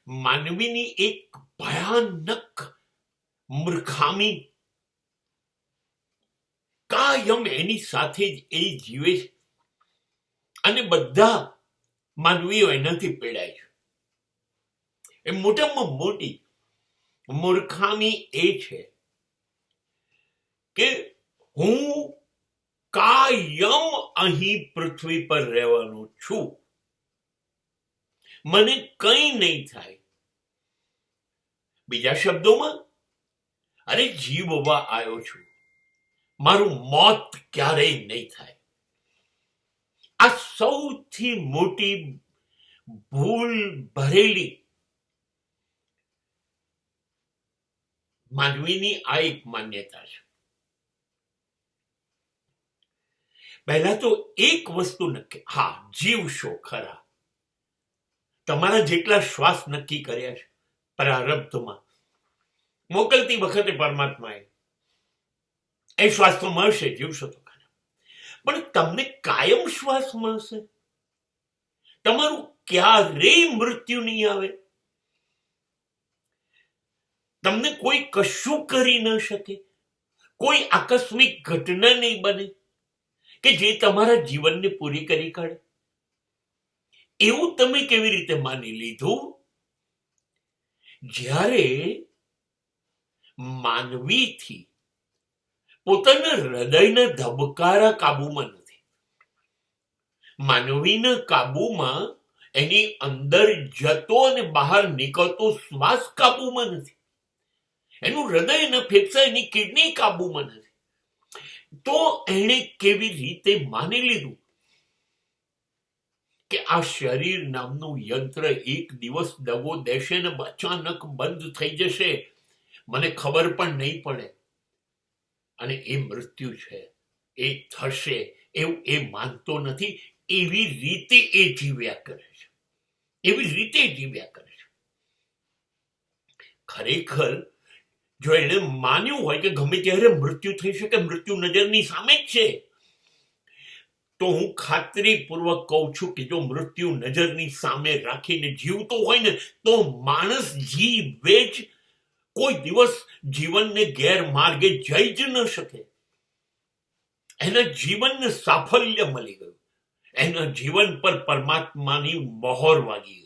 માનવીની એક ભયાનક મૂર્ખામી કાયમ એની સાથે જ એ જીવે છે અને બધા માનવીઓ એનાથી પીડાય છે. એ મોટામાં મોટી મૂર્ખામી એ છે કે હું કાયમ અહીં પૃથ્વી પર રહેવાનું છું, મને કંઈ નહીં થાય. બીજા શબ્દોમાં, અરે જીવવા આવ્યો છું, મારું મોત ક્યારેય નહીં થાય. આ સૌથી મોટી ભૂલ ભરેલી માનવીની આ એક માન્યતા છે. પહેલા તો એક વસ્તુ નક્કી, હા, જીવશો ખરા. તમારા જેટલા શ્વાસ નક્કી કર્યા છે પ્રારબ્ધમાં, મોકલતી વખતે પરમાત્માએ એ શ્વાસ તો મળશે, જીવશો તો ખરા. પણ તમને કાયમ શ્વાસ મળશે? તમારું ક્યારેય મૃત્યુ નહીં આવે? તમને કોઈ કશું કરી ન શકે? કોઈ આકસ્મિક ઘટના નહીં બને કે જે તમારા જીવનને પૂરી કરી કાઢે? એવું તમે કેવી રીતે માની લીધું? જ્યારે માનવીથી પોતાના હૃદયના ધબકારા કાબુમાં નથી, માનવીના કાબુમાં એની અંદર જતો અને બહાર નીકળતો શ્વાસ કાબુમાં નથી, એનું હૃદય, એના ફેફસા, એની કિડની કાબુમાં નથી, તો એણે કેવી રીતે માની લીધું કે આ શરીર નામનું યંત્ર એક દિવસ દગો દેશે ને અચાનક બંધ થઈ જશે, મને ખબર પણ નહીં પડે, અને એ મૃત્યુ છે, એ થશે, એવું એ માનતો નથી. એવી રીતે એ જીવ્યા કરે છે, એવી રીતે જીવ્યા કરે છે. ખરેખર જો એને માન્યું હોય કે ગમે ત્યારે મૃત્યુ થઈ શકે, મૃત્યુ નજરની સામે જ છે, તો હું ખાતરીપૂર્વક કહું છું કે જો મૃત્યુ નજરની સામે રાખીને જીવતો હોય ને, તો માણસ જીવે જ, કોઈ દિવસ જીવનને ગેરમાર્ગે જઈ જ ન શકે. એના જીવનને સાફલ્ય મળી ગયું, એના જીવન પર પરમાત્માની મહોર વાગી ગઈ.